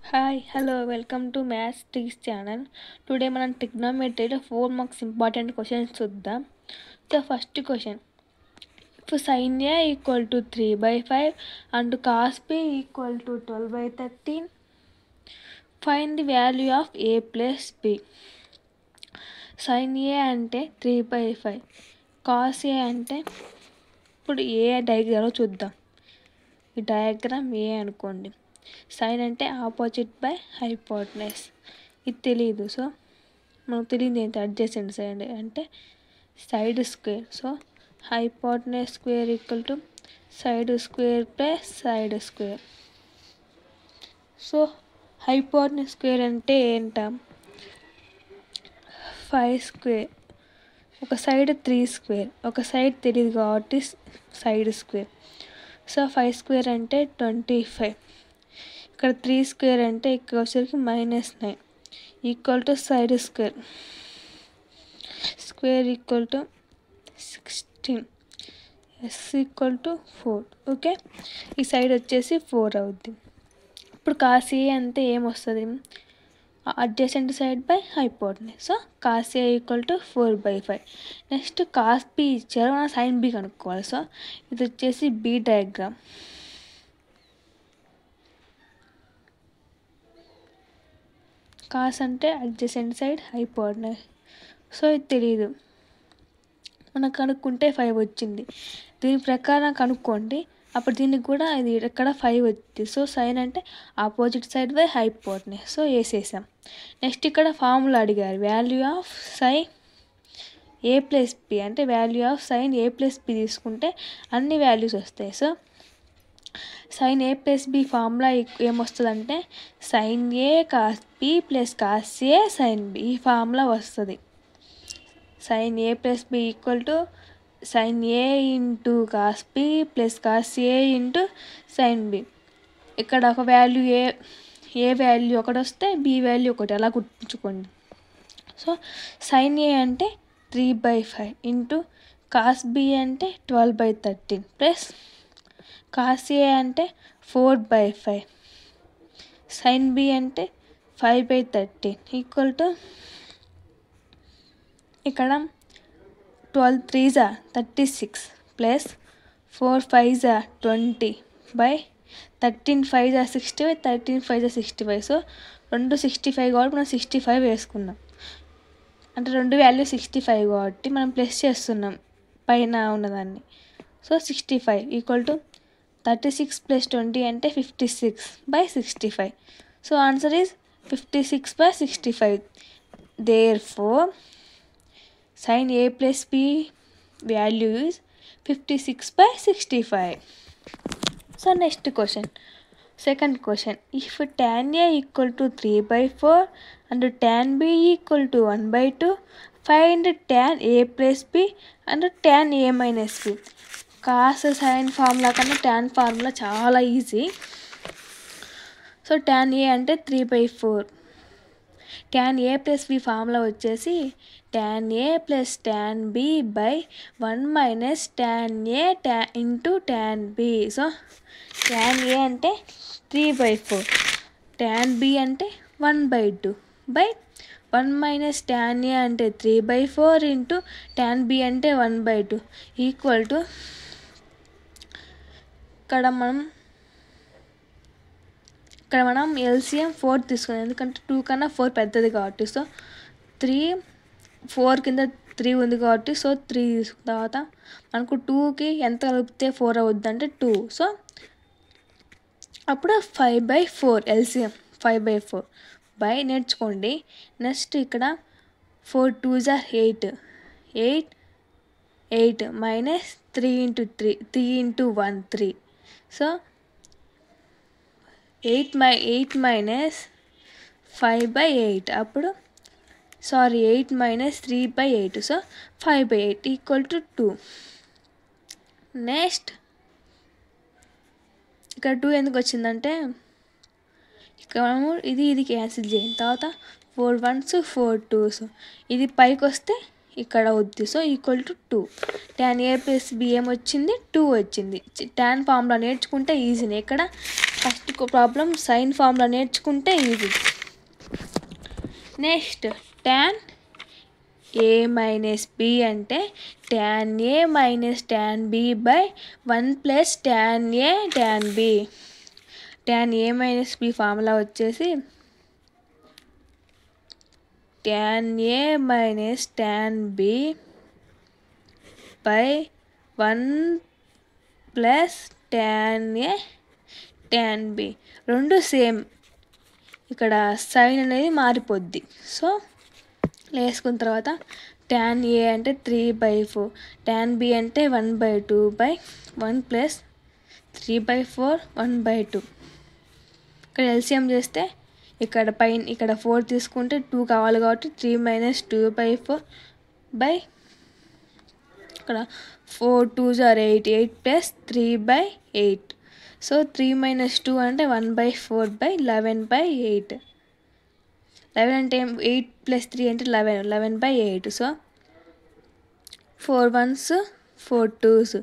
Hi hello welcome to maths tricks channel. Today మనం ట్రిగ్నోమెట్రీలో 4 marks important questions చూద్దాం. So first question, if sin A equal to 3/5 and cos B equal to 12/13, find the value of A plus B. sin A అంటే 3/5, cos A అంటే, ఇప్పుడు ఏ diagram చూద్దాం. ఈ diagram ఏ అనుకోండి. Sign అంటే opposite by hypotenuse, ఇది తెలియదు. సో మనకు తెలియదు ఏంటి అడ్జసెంట్ సైడ్ అంటే side square. So hypotenuse square equal to side square plus side square. So hypotenuse square అంటే ఏంటా, 5 స్క్వేర్, ఒక సైడ్ 3 స్క్వేర్, ఒక సైడ్ తెలియదు కాబట్టి సైడ్ స్క్వేర్. సో 5 స్క్వేర్ అంటే 25, ఇక్కడ 3 స్క్వేర్ అంటే ఇక్కడ వచ్చేసరికి -9 equal to side square. Square equal to 16, s equal to 4. Okay, ఈ సైడ్ వచ్చేసి 4 అవుద్ది. ఇప్పుడు కాస్ ఏ అంటే ఏమొస్తుంది, adjacent side by hypotenuse. So cos A equal to 4/5. Next cos B ఇచ్చారు, మనం సైన్ బి కనుక్కోవాలి. సో ఇది వచ్చేసి బి డయాగ్రామ్. కాస్ అంటే అడ్జసెంట్ సైడ్ హైపోటెనస్. సో ఇది తెలియదు, మనం కనుక్కుంటే 5 వచ్చింది. దీని ప్రకారం కనుక్కోండి, అప్పుడు దీనికి కూడా ఇది ఇక్కడ 5 వచ్చింది. సో సైన్ అంటే opposite side by hypotenuse. So వేసేసాం. నెక్స్ట్ ఇక్కడ ఫార్ములా అడిగారు, value of sine A plus B అంటే value of sine A plus B తీసుకుంటే అన్ని వాల్యూస్ వస్తాయి. So sine A plus B formula ఏమొస్తుందంటే sine A cos B plus cos A sine B, ఈ formula వస్తుంది. Sine A plus B equal to sine A into cos B plus cos A into sine B. ఇక్కడ ఒక value ఏ value ఒకటి వస్తే B value ఒకటి, అలా గుర్తుంచుకోండి. So sine ఏ అంటే 3/5 ఇంటూ కాస్ బి అంటే 12/13 ప్లస్ కాస్ ఏ అంటే 4/5, సైన్ బి అంటే 5/13 ఈక్వల్ టు, ఇక్కడ 12 3s 36 plus 4 5s 20 by 13 5s 60 13 5s 65. So 2 65 కాబట్టి మనం 65 వేసుకున్నాం. అంటే 2 వాల్యూ 65 కాబట్టి మనం ప్లస్ చేస్తున్నాం పైన ఉన్నదాన్ని. సో 65 ఈక్వల్ టు 36 ప్లస్ 20 అంటే 56/65. So answer is 56/65. Therefore sin A plus B value is 56/65. So next question, second question, if tan A equal to 3/4 and tan B equal to 1/2, find tan A plus B and tan A minus B. Cos sine formula కన్నా tan formula చాలా easy. So tan A అంటే 3/4, tan A plus B formula వచ్చేసి tan A plus tan B by 1 minus tan A into tan B. So tan A అంటే 3/4, tan B అంటే 1/2 by 1 minus tan A అంటే 3/4 into tan B అంటే 1/2 equal to, ఇక్కడ మనం LCM 4 తీసుకున్నాం, ఎందుకంటే 2 కన్నా 4 పెద్దది కాబట్టి. సో 4 కింద 3 ఉంది కాబట్టి సో 3 తీసుకున్న తర్వాత మనకు 2కి ఎంత కలిపితే 4 అవుద్ది అంటే 2. సో అప్పుడు 5/4 ఎల్సిఎం 5/4 బై నేర్చుకోండి. నెక్స్ట్ ఇక్కడ 4 2s 8 8 minus 3 into 3 into 1 3. So 8 minus 5/8, అప్పుడు 8 minus 3/8. So 5/8 equal to 2. Next ఇక్కడ 2 ఎందుకు వచ్చిందంటే ఇక్కడ మనము ఇది క్యాన్సిల్ చేయండి, తర్వాత 4 1s 4 2s, ఇది పైకి వస్తే ఇక్కడ అవుద్ది. So equal to 2. tan A plus B ఏమొచ్చింది 2 వచ్చింది. tan ఫార్ములా నేర్చుకుంటే ఈజీనే. ఇక్కడ ఫస్ట్ ప్రాబ్లం సైన్ ఫార్ములా నేర్చుకుంటే easy. Next tan a minus b అంటే tan a minus tan b by 1 plus tan a tan b. tan a minus b formula వచ్చేసి tan a minus tan b by 1 plus tan a tan b. రెండు same, ఇక్కడ sign అనేది మారిపోద్ది. So వేసుకున్న తర్వాత tan a అంటే 3/4, tan b అంటే 1/2 by 1 plus 3/4 1/2. ఇక్కడ ఎల్సిఎం చేస్తే ఇక్కడ పైన ఇక్కడ 4 తీసుకుంటే 2 కావాలి కాబట్టి 3 మైనస్ 2/4 బై ఇక్కడ 4 2s are 8, 8 plus 3/8. So 3 minus 2 అంటే 1/4 బై 11/8. 11 అంటే 8 ప్లస్ 3 అంటే 11, 11/8. సో 4 1s 4 2s,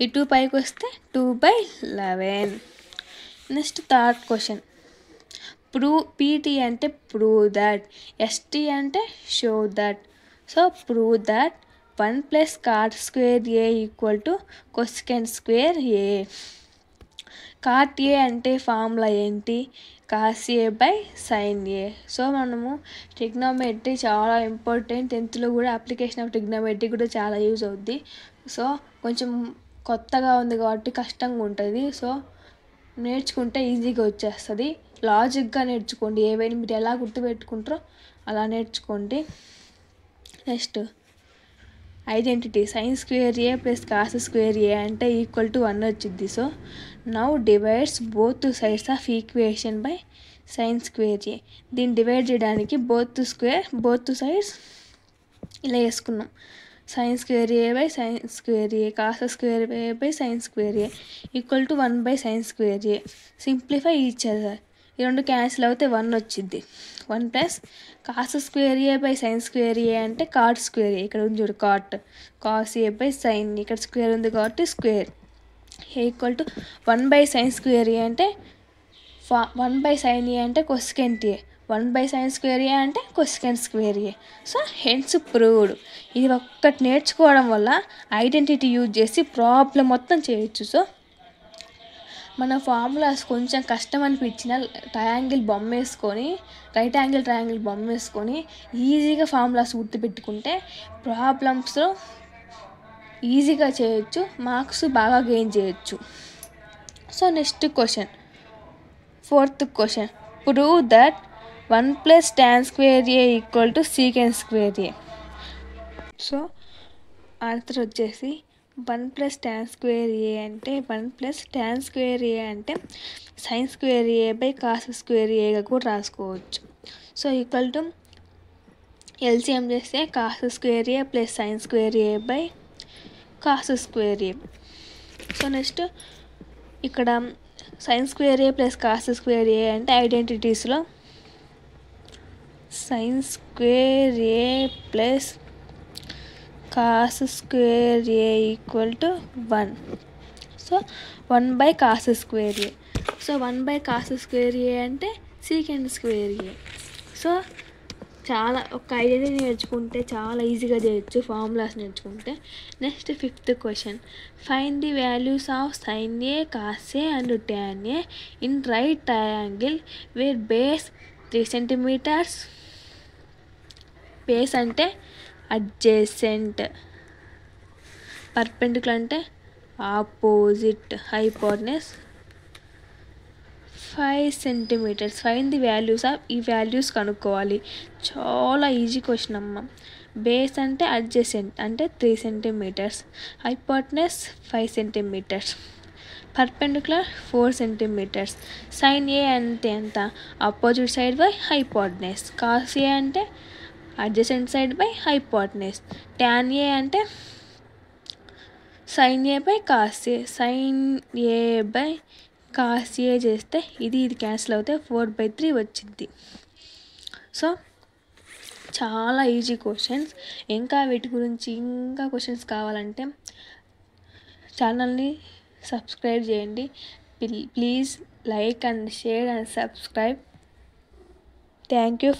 ఈ 2 పైకి వస్తే 2/11. Next third question. PT అంటే ప్రూవ్ దట్, ST అంటే show that. So prove that 1 plus cot square A equal to cosecant square A. cot A అంటే formula ఏంటి? cos A by sin A. So మనము trigonometry చాలా important, 10th కూడా application of trigonometry కూడా చాలా use అవుద్ది. So కొంచెం కొత్తగా ఉంది కాబట్టి కష్టంగా ఉంటుంది. సో నేర్చుకుంటే ఈజీగా వచ్చేస్తుంది. లాజిక్గా నేర్చుకోండి, ఏవైనా మీరు ఎలా గుర్తుపెట్టుకుంటారో అలా నేర్చుకోండి. Next identity sin square A plus cos square A అంటే ఈక్వల్ టు 1 వచ్చింది. So now divides both sides of equation by sin square A. దీన్ని డివైడ్ చేయడానికి బోత్ సైడ్స్ ఇలా వేసుకున్నాం. sin square A by sin square A, cos square A by sin square A equal to 1 by sin square A. Simplify each other, ఈ రెండు cancel అవుతే 1 వచ్చింది. 1 plus cos square A by sin square A అంటే cot square A, ఇక్కడ ఉంది చూడు cot, cos A by sin, ఇక్కడ square ఉంది కాబట్టి square equal to 1 by sin square A అంటే 1 బై sin A అంటే cosecant A, 1 by sin square A అంటే cosecant square A. So hence proved. ఇది ఒక్కటి నేర్చుకోవడం వల్ల ఐడెంటిటీ యూజ్ చేసి ప్రాబ్లం మొత్తం చేయొచ్చు. సో మన ఫార్ములాస్ కొంచెం కష్టం అనిపించిన ట్రయాంగిల్ బొమ్మ వేసుకొని, రైట్ యాంగిల్ ట్రయాంగిల్ బొమ్మ వేసుకొని ఈజీగా ఫార్ములాస్ గుర్తుపెట్టుకుంటే ప్రాబ్లమ్స్లో ఈజీగా చేయొచ్చు, మార్క్స్ బాగా గెయిన్ చేయొచ్చు. So next question, fourth question. Prove that 1 plus tan square A equal to secant square A. So answer వచ్చేసి 1 ప్లస్ tan స్క్వేర్ A అంటే 1 ప్లస్ tan స్క్వేర్ A అంటే sin square A by cos square Aగా కూడా రాసుకోవచ్చు. So equal to LCM చేస్తే cos square A plus sin square A by cos square A. So next ఇక్కడ sin square A plus cos square A అంటే ఐడెంటిటీస్లో sin square A plus cos square A equal to 1. So 1 by cos square A. So 1 by cos square A అంటే secant square A. So చాలా ఒక idea నేర్చుకుంటే చాలా ఈజీగా చేయొచ్చు formulas నేర్చుకుంటే. Next fifth question. Find the values of sin A, cos A and tan A in right triangle where base 3 centimeters. Base అంటే adjacent, perpendicular అంటే opposite, hypotenuse 5 centimeters. Find the values of, ఈ values కనుక్కోవాలి. చాలా easy question అమ్మ. Base అంటే adjacent అంటే 3 centimeters, hypotenuse 5 centimeters, perpendicular 4 centimeters. sin A అంటే ఎంత? Opposite side by hypotenuse. cos A అంటే adjacent side by hypotenuse. tan A అంటే sin A by cos A. sin A by cos A చేస్తే ఇది cancel అవుతే 4/3 వచ్చింది. So చాలా easy questions. ఇంకా వీటి గురించి ఇంకా క్వశ్చన్స్ కావాలంటే ఛానల్ని సబ్స్క్రైబ్ చేయండి. Please like and share and subscribe. Thank you.